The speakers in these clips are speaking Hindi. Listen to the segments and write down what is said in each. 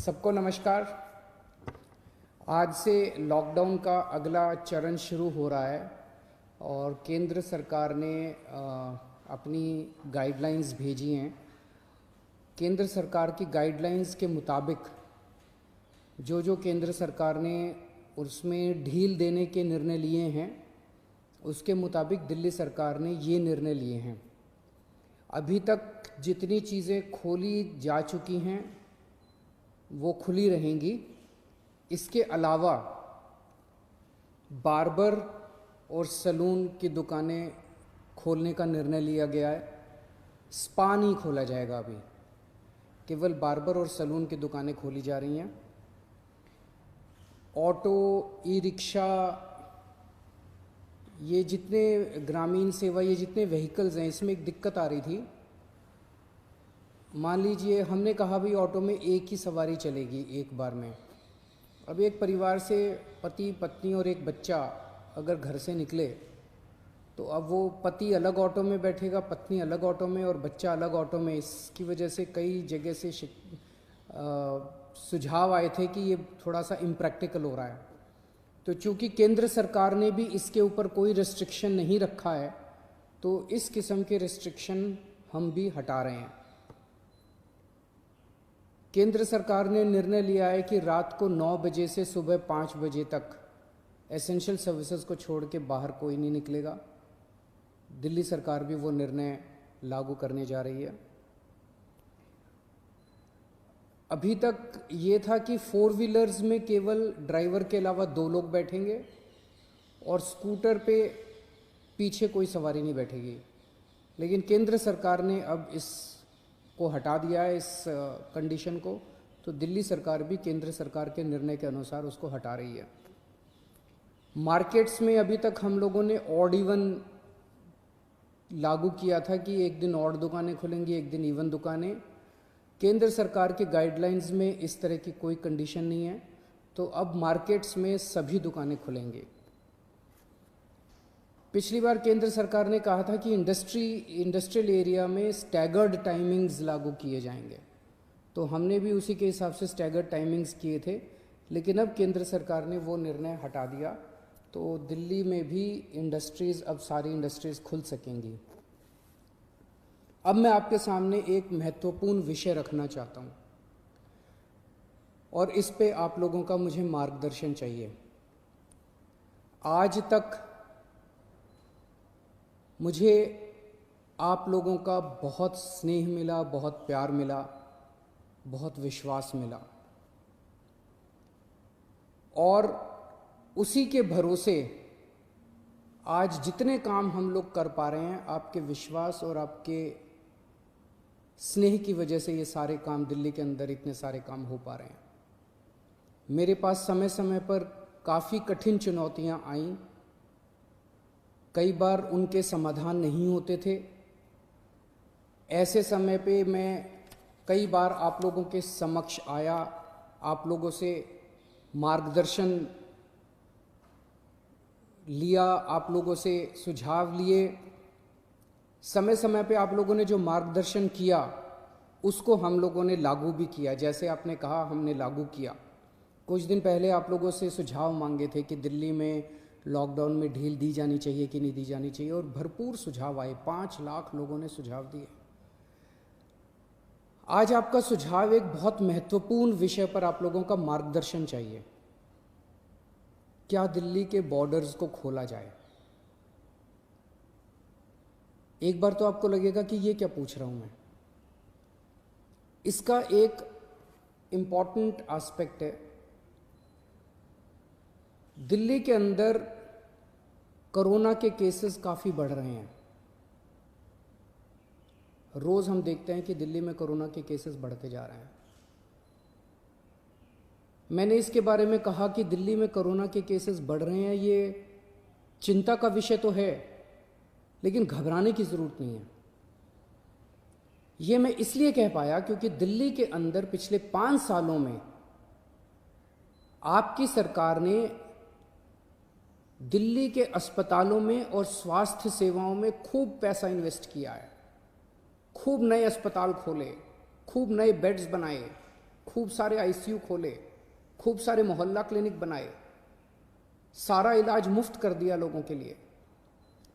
सबको नमस्कार। आज से लॉकडाउन का अगला चरण शुरू हो रहा है और केंद्र सरकार ने अपनी गाइडलाइंस भेजी हैं। केंद्र सरकार की गाइडलाइंस के मुताबिक जो केंद्र सरकार ने उसमें ढील देने के निर्णय लिए हैं, उसके मुताबिक दिल्ली सरकार ने ये निर्णय लिए हैं। अभी तक जितनी चीज़ें खोली जा चुकी हैं वो खुली रहेंगी। इसके अलावा बार्बर और सैलून की दुकानें खोलने का निर्णय लिया गया है। स्पा नहीं खोला जाएगा, अभी केवल बार्बर और सैलून की दुकानें खोली जा रही हैं। ऑटो, ई रिक्शा, ये जितने ग्रामीण सेवा, ये जितने व्हीकल्स हैं, इसमें एक दिक्कत आ रही थी। मान लीजिए हमने कहा भाई ऑटो में एक ही सवारी चलेगी एक बार में। अब एक परिवार से पति पत्नी और एक बच्चा अगर घर से निकले तो अब वो पति अलग ऑटो में बैठेगा, पत्नी अलग ऑटो में और बच्चा अलग ऑटो में। इसकी वजह से कई जगह से सुझाव आए थे कि ये थोड़ा सा इम्प्रैक्टिकल हो रहा है। तो चूंकि केंद्र सरकार ने भी इसके ऊपर कोई रिस्ट्रिक्शन नहीं रखा है, तो इस किस्म के रिस्ट्रिक्शन हम भी हटा रहे हैं। केंद्र सरकार ने निर्णय लिया है कि रात को 9 बजे से सुबह 5 बजे तक एसेंशियल सर्विसेज को छोड़ के बाहर कोई नहीं निकलेगा। दिल्ली सरकार भी वो निर्णय लागू करने जा रही है। अभी तक ये था कि 4 व्हीलर्स में केवल ड्राइवर के अलावा 2 लोग बैठेंगे और स्कूटर पे पीछे कोई सवारी नहीं बैठेगी। लेकिन केंद्र सरकार ने अब इसको हटा दिया है, इस कंडीशन को। तो दिल्ली सरकार भी केंद्र सरकार के निर्णय के अनुसार उसको हटा रही है। मार्केट्स में अभी तक हम लोगों ने ऑड इवन लागू किया था कि एक दिन ऑड दुकानें खुलेंगी, एक दिन इवन दुकानें। केंद्र सरकार के गाइडलाइंस में इस तरह की कोई कंडीशन नहीं है, तो अब मार्केट्स में सभी दुकानें खुलेंगी। पिछली बार केंद्र सरकार ने कहा था कि इंडस्ट्रियल एरिया में स्टैगर्ड टाइमिंग्स लागू किए जाएंगे, तो हमने भी उसी के हिसाब से स्टैगर्ड टाइमिंग्स किए थे। लेकिन अब केंद्र सरकार ने वो निर्णय हटा दिया, तो दिल्ली में भी इंडस्ट्रीज़, अब सारी इंडस्ट्रीज़ खुल सकेंगी। अब मैं आपके सामने एक महत्वपूर्ण विषय रखना चाहता हूँ और इस पे आप लोगों का मुझे मार्गदर्शन चाहिए। आज तक मुझे आप लोगों का बहुत स्नेह मिला, बहुत प्यार मिला, बहुत विश्वास मिला और उसी के भरोसे आज जितने काम हम लोग कर पा रहे हैं, आपके विश्वास और आपके स्नेह की वजह से ये सारे काम, दिल्ली के अंदर इतने सारे काम हो पा रहे हैं। मेरे पास समय समय पर काफ़ी कठिन चुनौतियां आईं, कई बार उनके समाधान नहीं होते थे। ऐसे समय पे मैं कई बार आप लोगों के समक्ष आया, आप लोगों से मार्गदर्शन लिया, आप लोगों से सुझाव लिए। समय समय पे आप लोगों ने जो मार्गदर्शन किया उसको हम लोगों ने लागू भी किया। जैसे आपने कहा, हमने लागू किया। कुछ दिन पहले आप लोगों से सुझाव मांगे थे कि दिल्ली में लॉकडाउन में ढील दी जानी चाहिए कि नहीं दी जानी चाहिए, और भरपूर सुझाव आए। 5 लाख लोगों ने सुझाव दिए। आज आपका सुझाव एक बहुत महत्वपूर्ण विषय पर आप लोगों का मार्गदर्शन चाहिए। क्या दिल्ली के बॉर्डर्स को खोला जाए? एक बार तो आपको लगेगा कि ये क्या पूछ रहा हूं मैं। इसका एक इम्पॉर्टेंट एस्पेक्ट है, दिल्ली के अंदर कोरोना के केसेस काफ़ी बढ़ रहे हैं। रोज़ हम देखते हैं कि दिल्ली में कोरोना के केसेस बढ़ते जा रहे हैं। मैंने इसके बारे में कहा कि दिल्ली में कोरोना के केसेस बढ़ रहे हैं, ये चिंता का विषय तो है, लेकिन घबराने की ज़रूरत नहीं है। ये मैं इसलिए कह पाया क्योंकि दिल्ली के अंदर पिछले 5 सालों में आपकी सरकार ने दिल्ली के अस्पतालों में और स्वास्थ्य सेवाओं में खूब पैसा इन्वेस्ट किया है। खूब नए अस्पताल खोले, खूब नए बेड्स बनाए, खूब सारे आईसीयू खोले, खूब सारे मोहल्ला क्लिनिक बनाए, सारा इलाज मुफ्त कर दिया लोगों के लिए।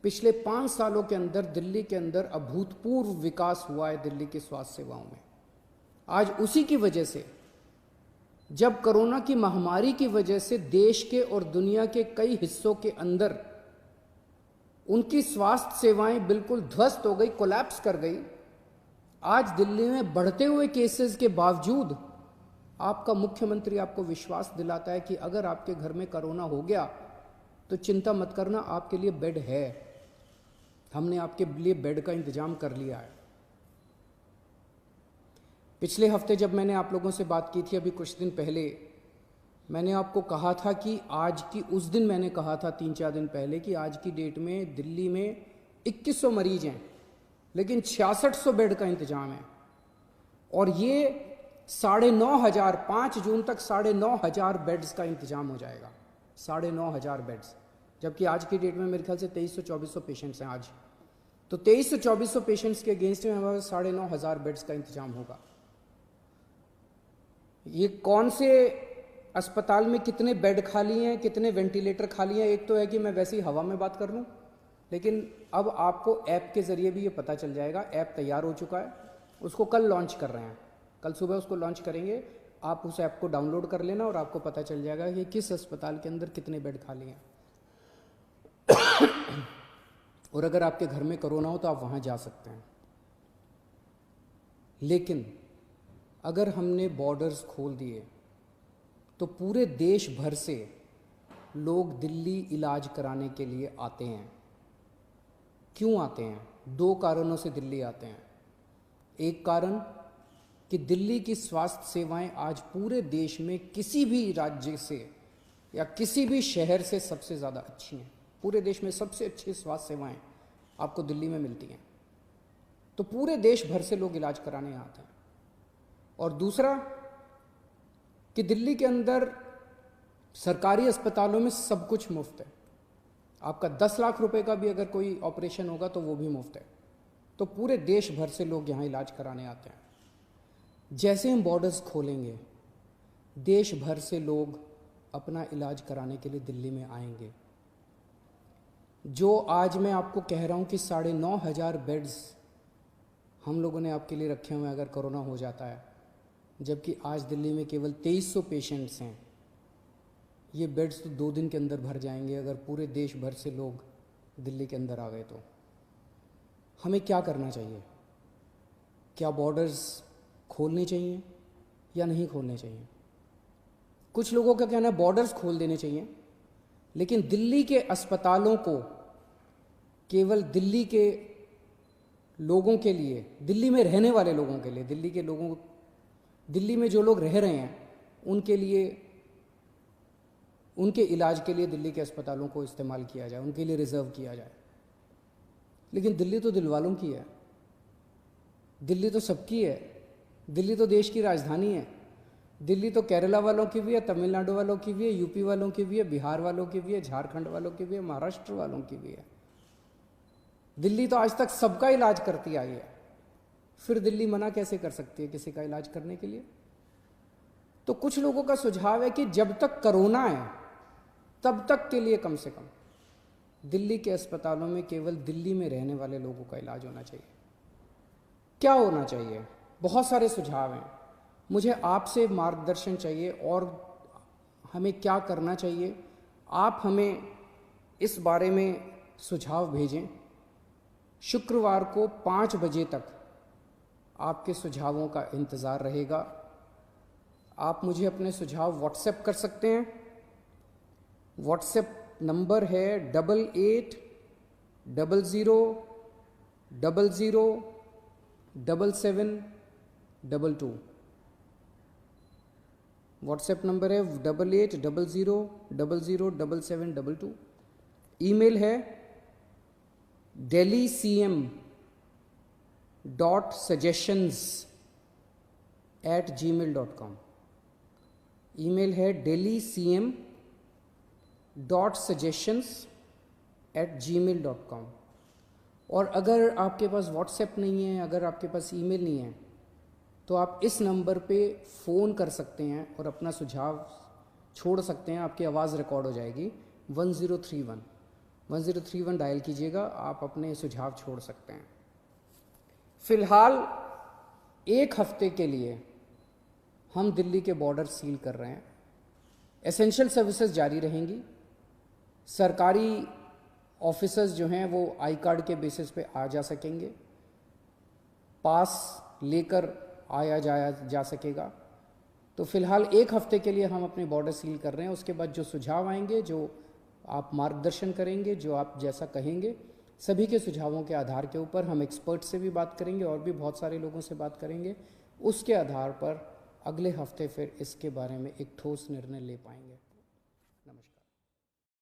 पिछले 5 सालों के अंदर दिल्ली के अंदर अभूतपूर्व विकास हुआ है दिल्ली की स्वास्थ्य सेवाओं में। आज उसी की वजह से, जब कोरोना की महामारी की वजह से देश के और दुनिया के कई हिस्सों के अंदर उनकी स्वास्थ्य सेवाएं बिल्कुल ध्वस्त हो गई, कोलैप्स कर गई, आज दिल्ली में बढ़ते हुए केसेस के बावजूद आपका मुख्यमंत्री आपको विश्वास दिलाता है कि अगर आपके घर में कोरोना हो गया तो चिंता मत करना, आपके लिए बेड है, हमने आपके लिए बेड का इंतजाम कर लिया है। पिछले हफ्ते जब मैंने आप लोगों से बात की थी, अभी कुछ दिन पहले, मैंने आपको कहा था कि आज की, उस दिन मैंने कहा था 3-4 दिन पहले कि आज की डेट में दिल्ली में 2100 मरीज हैं, लेकिन 6600 बेड का इंतजाम है। और ये 9,500, 5 जून तक 9,500 बेड्स का इंतजाम हो जाएगा। 9,500 बेड्स, जबकि आज की डेट में मेरे ख्याल से 2300-2400 पेशेंट्स हैं आज। तो 2300-2400 पेशेंट्स के अगेंस्ट में हमारे 9,500 बेड्स का इंतजाम होगा। ये कौन से अस्पताल में कितने बेड खाली हैं, कितने वेंटिलेटर खाली हैं, एक तो है कि मैं वैसे ही हवा में बात कर लूँ, लेकिन अब आपको ऐप के ज़रिए भी ये पता चल जाएगा। ऐप तैयार हो चुका है, उसको कल लॉन्च कर रहे हैं, कल सुबह उसको लॉन्च करेंगे। आप उस ऐप को डाउनलोड कर लेना और आपको पता चल जाएगा कि किस अस्पताल के अंदर कितने बेड खाली हैं। और अगर आपके घर में कोरोना हो तो आप वहाँ जा सकते हैं। लेकिन अगर हमने बॉर्डर्स खोल दिए तो पूरे देश भर से लोग दिल्ली इलाज कराने के लिए आते हैं। क्यों आते हैं? 2 कारणों से दिल्ली आते हैं। एक कारण कि दिल्ली की स्वास्थ्य सेवाएं आज पूरे देश में किसी भी राज्य से या किसी भी शहर से सबसे ज़्यादा अच्छी हैं। पूरे देश में सबसे अच्छी स्वास्थ्य सेवाएं आपको दिल्ली में मिलती हैं, तो पूरे देश भर से लोग इलाज कराने आते हैं। और दूसरा कि दिल्ली के अंदर सरकारी अस्पतालों में सब कुछ मुफ्त है। आपका 10 लाख रुपए का भी अगर कोई ऑपरेशन होगा तो वो भी मुफ्त है। तो पूरे देश भर से लोग यहाँ इलाज कराने आते हैं। जैसे हम बॉर्डर्स खोलेंगे, देश भर से लोग अपना इलाज कराने के लिए दिल्ली में आएंगे। जो आज मैं आपको कह रहा हूँ कि 9,500 बेड्स हम लोगों ने आपके लिए रखे हुए हैं अगर कोरोना हो जाता है, जबकि आज दिल्ली में केवल 2300 पेशेंट्स हैं। ये बेड्स तो 2 दिन के अंदर भर जाएंगे अगर पूरे देश भर से लोग दिल्ली के अंदर आ गए। तो हमें क्या करना चाहिए? क्या बॉर्डर्स खोलने चाहिए या नहीं खोलने चाहिए? कुछ लोगों का कहना है बॉर्डर्स खोल देने चाहिए, लेकिन दिल्ली के अस्पतालों को केवल दिल्ली के लोगों के लिए, दिल्ली में रहने वाले लोगों के लिए, दिल्ली के लोगों, दिल्ली में जो लोग रह रहे हैं उनके लिए, उनके इलाज के लिए दिल्ली के अस्पतालों को इस्तेमाल किया जाए, उनके लिए रिजर्व किया जाए। लेकिन दिल्ली तो दिल वालों की है, दिल्ली तो सबकी है, दिल्ली तो देश की राजधानी है। दिल्ली तो केरला वालों की भी है, तमिलनाडु वालों की भी है, यूपी वालों की भी है, बिहार वालों की भी है, झारखंड वालों की भी है, महाराष्ट्र वालों की भी है। दिल्ली तो आज तक सबका इलाज करती आई है, फिर दिल्ली मना कैसे कर सकती है किसी का इलाज करने के लिए? तो कुछ लोगों का सुझाव है कि जब तक कोरोना है तब तक के लिए कम से कम दिल्ली के अस्पतालों में केवल दिल्ली में रहने वाले लोगों का इलाज होना चाहिए। क्या होना चाहिए? बहुत सारे सुझाव हैं। मुझे आपसे मार्गदर्शन चाहिए और हमें क्या करना चाहिए। आप हमें इस बारे में सुझाव भेजें। शुक्रवार को 5 बजे तक आपके सुझावों का इंतज़ार रहेगा। आप मुझे अपने सुझाव व्हाट्सएप कर सकते हैं। व्हाट्सएप नंबर है 8800007722। व्हाट्सएप नंबर है 8800007722। ईमेल है delhi.cm.suggestions@gmail.com। ईमेल है delhi.cm.suggestions@gmail.com। और अगर आपके पास व्हाट्सएप नहीं है, अगर आपके पास ईमेल नहीं है, तो तो आप इस नंबर पे फ़ोन कर सकते हैं और अपना सुझाव छोड़ सकते हैं। आपकी आवाज़ रिकॉर्ड हो जाएगी। 1031 डायल कीजिएगा, आप अपने सुझाव छोड़ सकते हैं। फ़िलहाल 1 हफ्ते के लिए हम दिल्ली के बॉर्डर सील कर रहे हैं। एसेंशियल सर्विसेज जारी रहेंगी। सरकारी ऑफिसर्स जो हैं वो आई कार्ड के बेसिस पे आ जा सकेंगे, पास लेकर आया जाया जा सकेगा। तो फिलहाल 1 हफ्ते के लिए हम अपने बॉर्डर सील कर रहे हैं। उसके बाद जो सुझाव आएंगे, जो आप मार्गदर्शन करेंगे, जो आप जैसा कहेंगे, सभी के सुझावों के आधार के ऊपर हम एक्सपर्ट से भी बात करेंगे और भी बहुत सारे लोगों से बात करेंगे। उसके आधार पर अगले हफ्ते फिर इसके बारे में एक ठोस निर्णय ले पाएंगे।